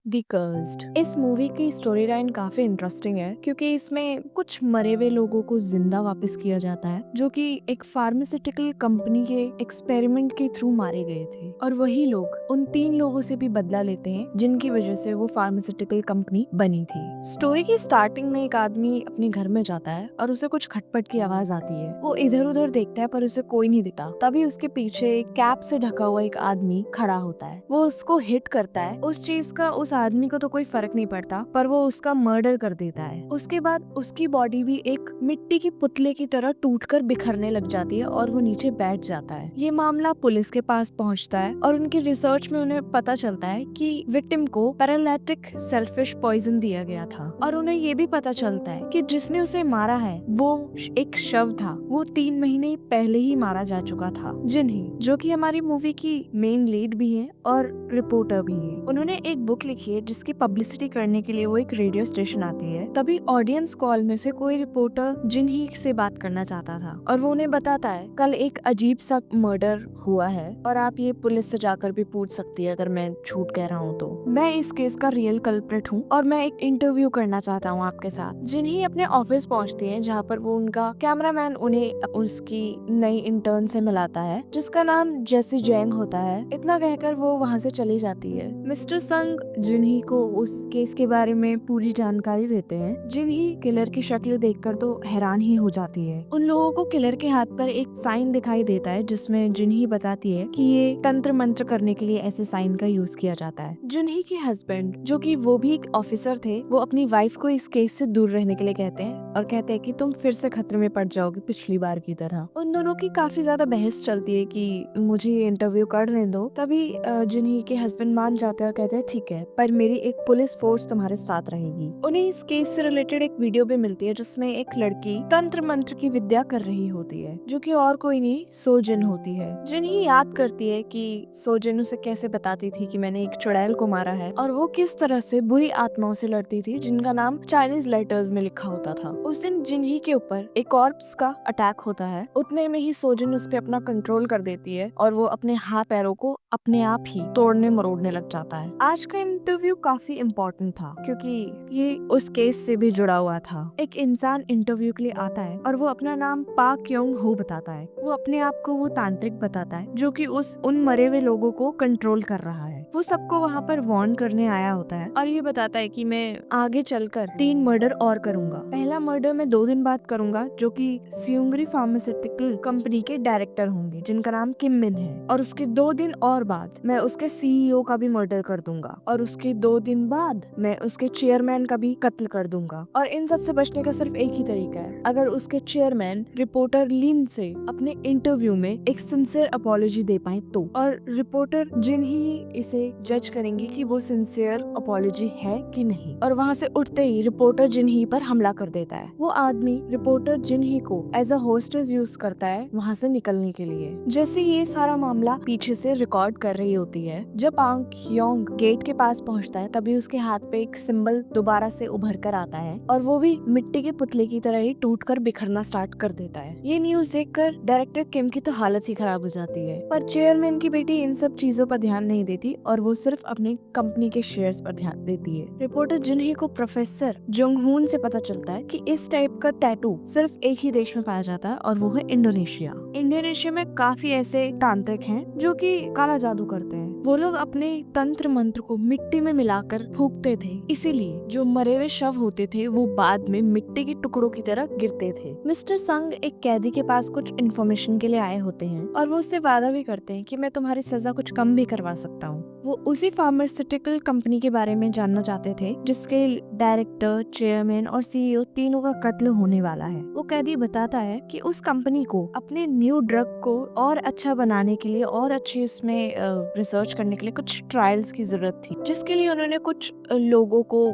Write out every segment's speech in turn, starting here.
दी cursed. इस movie की story line काफी इंटरेस्टिंग है क्योंकि इसमें कुछ मरे हुए लोगों को जिंदा वापस किया जाता है जो कि एक फार्मास्यूटिकल कंपनी के एक्सपेरिमेंट के थ्रू मारे गए थे, और वही लोग उन 3 लोगों से भी बदला लेते हैं जिनकी वजह से वो फार्मास्यूटिकल कंपनी बनी थी। स्टोरी की स्टार्टिंग में एक आदमी अपने घर में जाता है और उसे कुछ खटपट की आवाज आती है। वो इधर उधर देखता है पर उसे कोई नहीं दिखता। तभी उसके पीछे एक कैप से ढका हुआ एक आदमी खड़ा होता है। वो उसको हिट करता है। उस चीज का उस आदमी को तो कोई फर्क नहीं पड़ता, पर वो उसका मर्डर कर देता है। उसके बाद उसकी बॉडी भी एक मिट्टी की पुतले की तरह टूटकर बिखरने लग जाती है और वो नीचे बैठ जाता है। ये मामला पुलिस के पास पहुंचता है और उनकी रिसर्च में उन्हें पता चलता है कि विक्टिम को पैरालिटिक सेल्फिश पॉइजन दिया गया था, और उन्हें ये भी पता चलता है कि जिसने उसे मारा है वो एक शव था। वो 3 महीने पहले ही मारा जा चुका था। जिन्ही, जो कि हमारी मूवी की मेन लीड भी है और रिपोर्टर भी है, उन्होंने एक बुक लिखी है जिसकी पब्लिसिटी करने के लिए वो एक रेडियो स्टेशन आती है। तभी ऑडियंस कॉल में से कोई रिपोर्टर जिन्ही से बात करना चाहता था और वो उन्हें बताता है कल एक अजीब सा मर्डर हुआ है और आप ये पुलिस से जाकर भी पूछ सकती है अगर मैं झूठ कह रहा हूँ तो। मैं इस केस का रियल कल्प्रिट हूँ और मैं एक इंटरव्यू करना चाहता हूँ आपके साथ। जिन्ही अपने ऑफिस पहुँचती है जहाँ पर वो उनका कैमरामैन उन्हें उसकी नई इंटर्न से मिलाता है जिसका नाम जेसी जैंग होता है। इतना कहकर वो वहाँ से चली जाती है। मिस्टर संग जिन्ही को उस केस के बारे में पूरी जानकारी देते हैं। जिन्ही किलर की शक्ल देखकर तो हैरान ही हो जाती है। उन लोगों को किलर के हाथ पर एक साइन दिखाई देता है जिसमें जिन्ही बताती है कि ये तंत्र मंत्र करने के लिए ऐसे साइन का यूज किया जाता है। जिन्ही के हस्बैंड, जो कि वो भी एक ऑफिसर थे, वो अपनी वाइफ को इस केस से दूर रहने के लिए कहते हैं और कहते हैं कि तुम फिर से खतरे में पड़ जाओगे पिछली बार की तरह। उन दोनों की काफी ज्यादा बहस चलती है कि मुझे ये इंटरव्यू करने दो। तभी जिन्ही के हस्बैंड मान जाते हैं और कहते हैं ठीक है, पर मेरी एक पुलिस फोर्स तुम्हारे साथ रहेगी। उन्हें इस केस से रिलेटेड एक वीडियो भी मिलती है जिसमें एक लड़की तंत्र मंत्र की विद्या कर रही होती है, जो कि और कोई नहीं सोजिन होती है। जिन्ही याद करती है कि सोजिन उसे कैसे बताती थी कि मैंने एक चुड़ैल को मारा है और वो किस तरह से बुरी आत्माओं से लड़ती थी जिनका नाम चाइनीज लेटर्स में लिखा होता था। उस दिन जिन्ही के ऊपर एक कॉर्प्स का अटैक होता है। उतने में ही सोजिन उस पे अपना कंट्रोल कर देती है और वो अपने हाथ पैरों को अपने आप ही तोड़ने मरोड़ने लग जाता है। आज का इंटरव्यू काफी इम्पोर्टेंट था क्योंकि ये उस केस से भी जुड़ा हुआ था। एक इंसान इंटरव्यू के लिए आता है और वो अपना नाम पाक योंग हो बताता है। वो अपने आप को वो तांत्रिक बताता है जो कि उन मरे हुए लोगों को कंट्रोल कर रहा है। वो सबको वहाँ पर वार्न करने आया होता है और ये बताता है कि मैं आगे चलकर 3 मर्डर और करूंगा। पहला मर्डर मैं 2 दिन बाद करूंगा जो कि सियोंगरी फार्मास्यूटिकल कंपनी के डायरेक्टर होंगे जिनका नाम किम मिन है, और उसके 2 दिन और बाद मैं उसके सीईओ का भी मर्डर कर दूंगा, और उसके 2 दिन बाद मैं उसके चेयरमैन का भी कत्ल कर दूंगा। और इन सब से बचने का सिर्फ एक ही तरीका है, अगर उसके चेयरमैन रिपोर्टर लिन से अपने इंटरव्यू में एक सिंसियर अपॉलॉजी दे पाए तो। और रिपोर्टर जिन ही इसे जज करेंगे कि वो सिंसियर अपॉलॉजी है कि नहीं। और वहाँ से उठते ही रिपोर्टर जिन्ही पर हमला कर देता है। वो आदमी रिपोर्टर जिन्ही को एज अ होस्टेस यूज करता है वहाँ से निकलने के लिए। जैसे ये सारा मामला पीछे से रिकॉर्ड कर रही होती है, जब पांग योंग गेट के पास पहुँचता है तभी उसके हाथ पे एक सिंबल दोबारा से उभर कर आता है और वो भी मिट्टी के पुतले की तरह ही टूट कर बिखरना स्टार्ट कर देता है। ये न्यूज देखकर डायरेक्टर किम की तो हालत ही खराब हो जाती है, पर चेयरमैन की बेटी इन सब चीजों पर ध्यान नहीं देती और वो सिर्फ अपनी कंपनी के शेयर्स पर ध्यान देती है। रिपोर्टर जिन्ही को प्रोफेसर जोंगहून से पता चलता है कि इस टाइप का टैटू सिर्फ एक ही देश में पाया जाता है और वो है इंडोनेशिया। इंडोनेशिया में काफी ऐसे तांत्रिक हैं जो कि काला जादू करते हैं। वो लोग अपने तंत्र मंत्र को मिट्टी में मिलाकर फूंकते थे, इसीलिए जो मरे हुए शव होते थे वो बाद में मिट्टी के टुकड़ों की तरह गिरते थे। मिस्टर संग एक कैदी के पास कुछ इन्फॉर्मेशन के लिए आए होते हैं और वो उससे वादा भी करते हैं कि मैं तुम्हारी सजा कुछ कम भी करवा सकता हूँ। वो उसी फार्मास्यूटिकल कंपनी के बारे में जानना चाहते थे जिसके डायरेक्टर, चेयरमैन और सीईओ तीनों का कत्ल होने वाला है। वो कैदी बताता है कि उस कंपनी को अपने न्यू ड्रग को और अच्छा बनाने के लिए और अच्छी उसमें रिसर्च करने के लिए कुछ ट्रायल्स की जरूरत थी, जिसके लिए उन्होंने कुछ लोगों को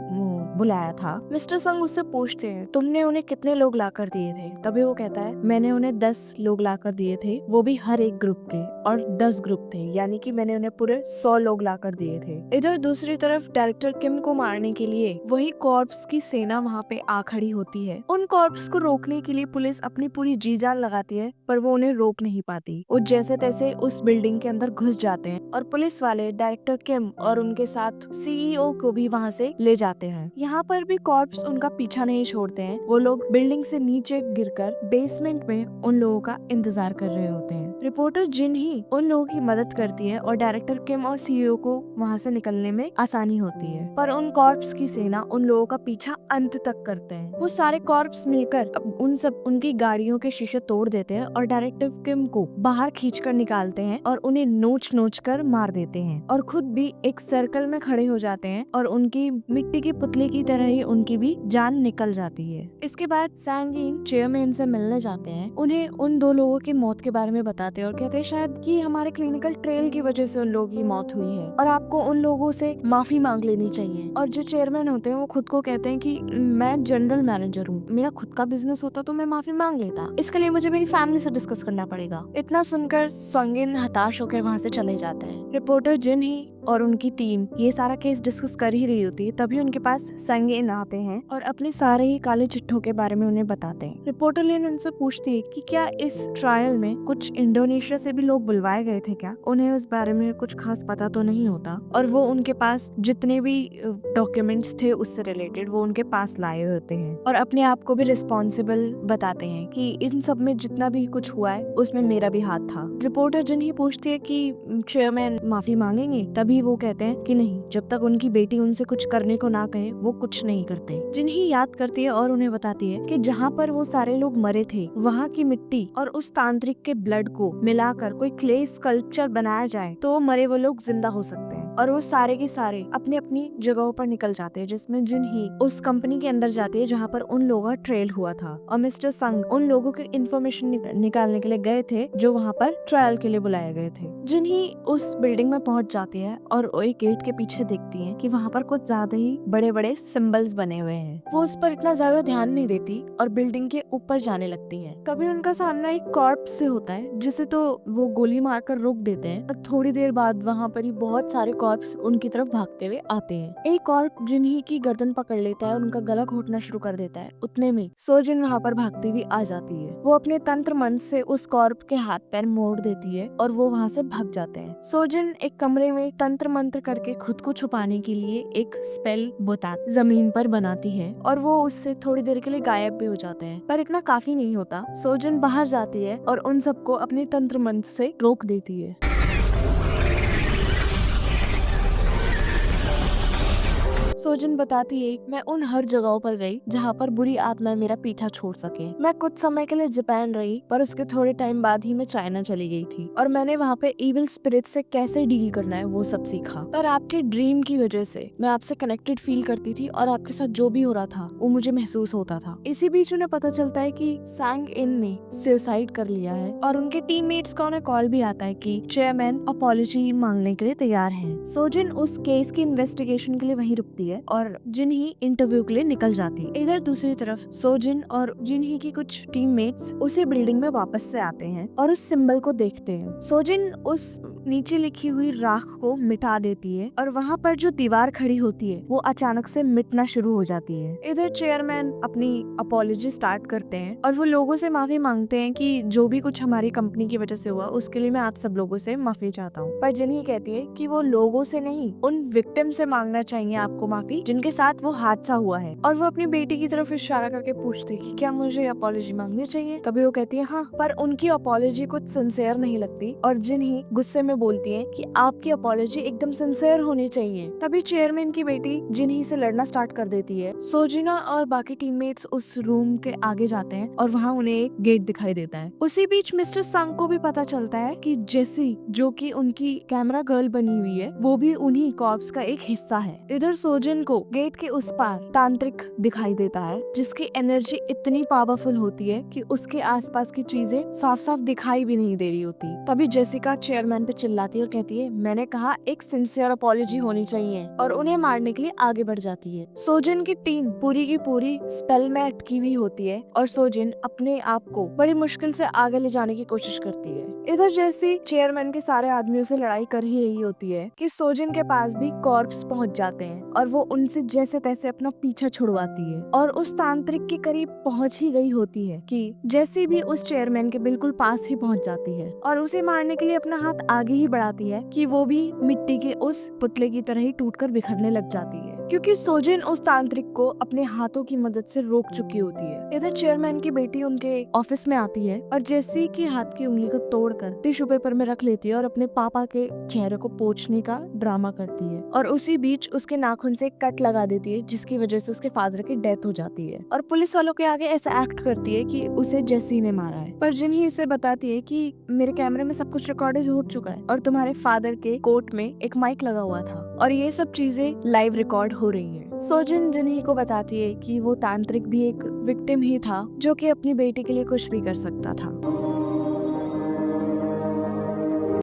बुलाया था। मिस्टर संग उससे पूछते हैं तुमने उन्हें कितने लोग लाकर दिए थे? तभी वो कहता है मैंने उन्हें 10 लोग लाकर दिए थे, वो भी हर एक ग्रुप के, और 10 ग्रुप थे, यानी कि मैंने उन्हें पूरे 100 लोग बुला कर दिए थे। इधर दूसरी तरफ डायरेक्टर किम को मारने के लिए वही कॉर्प्स की सेना वहाँ पे आ खड़ी होती है। उन कॉर्प्स को रोकने के लिए पुलिस अपनी पूरी जी जान लगाती है, पर वो उन्हें रोक नहीं पाती। वो जैसे तैसे उस बिल्डिंग के अंदर घुस जाते हैं और पुलिस वाले डायरेक्टर किम और उनके साथ सीईओ को भी वहाँ से ले जाते हैं। यहाँ पर भी कॉर्प्स उनका पीछा नहीं छोड़ते हैं। वो लोग बिल्डिंग से नीचे गिरकर बेसमेंट में उन लोगों का इंतजार कर रहे होते हैं। रिपोर्टर जिन ही उन लोगों की मदद करती है और डायरेक्टर किम और सीईओ को वहाँ से निकलने में आसानी होती है, पर उन कॉर्प्स की सेना उन लोगों का पीछा अंत तक करते हैं। वो सारे कॉर्प्स मिलकर उनकी गाड़ियों के शीशे तोड़ देते हैं और डायरेक्टर किम को बाहर खींचकर निकालते हैं और उन्हें नोच कर मार देते हैं और खुद भी एक सर्कल में खड़े हो जाते हैं और उनकी मिट्टी की पुतले की तरह ही उनकी भी जान निकल जाती है। इसके बाद सांग इन चेयरमैन से मिलने जाते हैं, उन्हें उन दो लोगों की मौत के बारे में बताते हैं और कहते हैं शायद कि हमारे क्लिनिकल ट्रायल की वजह से उन लोगों की मौत हुई है और आपको उन लोगों से माफी मांग लेनी चाहिए। और जो चेयरमैन होते हैं वो खुद को कहते हैं कि मैं जनरल मैनेजर हूँ, मेरा खुद का बिजनेस होता तो मैं माफी मांग लेता, इसके लिए मुझे मेरी फैमिली से डिस्कस करना पड़ेगा। इतना सुनकर संगिन हताश होकर वहाँ से चले जाते हैं। रिपोर्टर जिन ही और उनकी टीम ये सारा केस डिस्कस कर ही रही होती है, तभी उनके पास संगिन आते हैं और अपने सारे ही काले चिट्ठों के बारे में उन्हें बताते हैं। रिपोर्टर लिन उनसे पूछती है कि क्या इस ट्रायल में कुछ इंडोनेशिया से भी लोग बुलवाए गए थे क्या? उन्हें उस बारे में कुछ खास पता तो नहीं होता और वो उनके पास जितने भी डॉक्यूमेंट्स थे उससे रिलेटेड वो उनके पास लाए होते हैं और अपने आप को भी रिस्पॉन्सिबल बताते हैं कि इन सब में जितना भी कुछ हुआ है उसमें मेरा भी हाथ था। रिपोर्टर जिन ही पूछती है कि चेयरमैन माफी मांगेंगे, तभी वो कहते हैं कि नहीं, जब तक उनकी बेटी उनसे कुछ करने को ना कहे वो कुछ नहीं करते। जिन ही याद करती है और उन्हें बताती है कि जहाँ पर वो सारे लोग मरे थे वहाँ की मिट्टी और उस तांत्रिक के ब्लड को मिलाकर कोई क्ले स्कल्पचर बनाया जाए तो मरे वो लोग जिंदा हो सकते हैं। और वो सारे के सारे अपनी अपनी जगहों पर निकल जाते हैं, जिसमें जिन ही उस कंपनी के अंदर जाती है जहाँ पर उन लोगों का ट्रायल हुआ था और मिस्टर संग उन लोगों की इन्फॉर्मेशन निकालने के लिए गए थे जो वहाँ पर ट्रायल के लिए बुलाए गए थे। जिन ही उस बिल्डिंग में पहुंच जाती है और एक गेट के पीछे देखती है कि वहाँ पर कुछ ज्यादा ही बड़े बड़े सिंबल्स बने हुए हैं। वो उस पर इतना ज्यादा ध्यान नहीं देती और बिल्डिंग के ऊपर जाने लगती है। तभी उनका सामना एक कॉर्प्स से होता है जिसे तो वो गोली मारकर रोक देते हैं और थोड़ी देर बाद वहाँ पर ही बहुत सारे कॉर्प्स उनकी तरफ भागते हुए आते हैं। एक कॉर्प जिन्ही की गर्दन पकड़ लेता है और उनका गला घोटना शुरू कर देता है। उतने में सोजिन वहाँ पर भागती हुई आ जाती है। वो अपने तंत्र मंत्र से उस कॉर्प के हाथ पैर मोड़ देती है और वो वहाँ से भाग जाते हैं। सोजिन एक कमरे में तंत्र मंत्र करके खुद को छुपाने के लिए एक स्पेल बोता जमीन पर बनाती है और वो उससे थोड़ी देर के लिए गायब भी हो जाते हैं, पर इतना काफी नहीं होता। सोजिन बाहर जाती है और उन सबको अपने तंत्र मंत्र से रोक देती है। सोजन बताती है मैं उन हर जगहों पर गई जहाँ पर बुरी आत्माएं मेरा पीछा छोड़ सके। मैं कुछ समय के लिए जापान रही, पर उसके थोड़े टाइम बाद ही मैं चाइना चली गई थी और मैंने वहाँ पे इविल स्पिरिट से कैसे डील करना है वो सब सीखा। पर आपके ड्रीम की वजह से मैं आपसे कनेक्टेड फील करती थी और आपके साथ जो भी हो रहा था वो मुझे महसूस होता था। इसी बीच उन्हें पता चलता है कि सांग इन ने सुसाइड कर लिया है और उनके टीममेट्स का उन्हें कॉल भी आता है कि चेयरमैन अपॉलॉजी मांगने के लिए तैयार है। सोजिन उस केस की इन्वेस्टिगेशन के लिए वहीं रुकती है और जिन ही इंटरव्यू के लिए निकल जाती है। इधर दूसरी तरफ सोजिन और जिन ही की कुछ टीममेट्स उसी बिल्डिंग में वापस से आते हैं और उस सिंबल को देखते हैं। सोजिन उस नीचे लिखी हुई राख को मिटा देती है और वहाँ पर जो दीवार खड़ी होती है वो अचानक से मिटना शुरू हो जाती है। इधर चेयरमैन अपनी अपॉलॉजी स्टार्ट करते हैं और वो लोगों से माफी मांगते हैं कि जो भी कुछ हमारी कंपनी की वजह से हुआ उसके लिए मैं आप सब लोगों से माफी चाहता हूँ। पर जिन ही कहती है कि वो लोगों से नहीं उन विक्टिम से मांगना चाहिए आपको माफी जिनके साथ वो हादसा हुआ है। और वो अपनी बेटी की तरफ इशारा करके पूछती कि क्या मुझे अपॉलॉजी मांगनी चाहिए? तभी वो कहती है हाँ, पर उनकी अपॉलॉजी कुछ सिंसियर नहीं लगती और जिन ही गुस्से में बोलती है कि आपकी अपॉलॉजी एकदम सिंसियर होनी चाहिए। तभी चेयरमैन की बेटी जिन ही से लड़ना स्टार्ट कर देती है। सोजिना और बाकी टीममेट्स उस रूम के आगे जाते हैं और वहाँ उन्हें एक गेट दिखाई देता है। उसी बीच मिस्टर संग को भी पता चलता है कि जेसी जो कि उनकी कैमरा गर्ल बनी हुई है वो भी उन्हीं कॉर्प्स का एक हिस्सा है। इधर सोजिन सोजिन को गेट के उस पार तांत्रिक दिखाई देता है जिसकी एनर्जी इतनी पावरफुल होती है कि उसके आसपास की चीजें साफ साफ दिखाई भी नहीं दे रही होती। तभी जेसिका चेयरमैन पे चिल्लाती है और कहती है, मैंने कहा एक सिंसियर अपॉलॉजी होनी चाहिए, और उन्हें मारने के लिए आगे बढ़ जाती है। सोजिन की टीम पूरी की पूरी स्पेल में अटकी हुई होती है और सोजिन अपने आप को बड़ी मुश्किल से आगे ले जाने की कोशिश करती है। इधर जैसी चेयरमैन के सारे आदमियों से लड़ाई कर ही रही होती है कि सोजिन के पास भी कॉर्प्स पहुंच जाते हैं और वो उनसे जैसे तैसे अपना पीछा छुड़वाती है और उस तांत्रिक के करीब पहुंच ही गई होती है कि जैसी भी उस चेयरमैन के बिल्कुल पास ही पहुंच जाती है और उसे मारने के लिए अपना हाथ आगे ही बढ़ाती है कि वो भी मिट्टी के उस पुतले की तरह ही टूटकर बिखरने लग जाती है, क्योंकि सोजिन उस तांत्रिक को अपने हाथों की मदद से रोक चुकी होती है। इधर चेयरमैन की बेटी उनके ऑफिस में आती है और जेसी की हाथ की उंगली को तोड़कर टिश्यू पेपर में रख लेती है और अपने पापा के चेहरे को पोंछने का ड्रामा करती है और उसी बीच उसके नाखून से एक कट लगा देती है जिसकी वजह से उसके फादर की डेथ हो जाती है और पुलिस वालों के आगे ऐसा एक्ट करती है कि उसे जेसी ने मारा है। पर जिन्ही उसे बताती है कि मेरे कैमरे में सब कुछ रिकॉर्डेड हो चुका है और तुम्हारे फादर के कोट में एक माइक लगा हुआ था और ये सब चीजें लाइव रिकॉर्ड हो रही है। सोजिन जिन्ही को बताती है कि वो तांत्रिक भी एक विक्टिम ही था जो कि अपनी बेटी के लिए कुछ भी कर सकता था।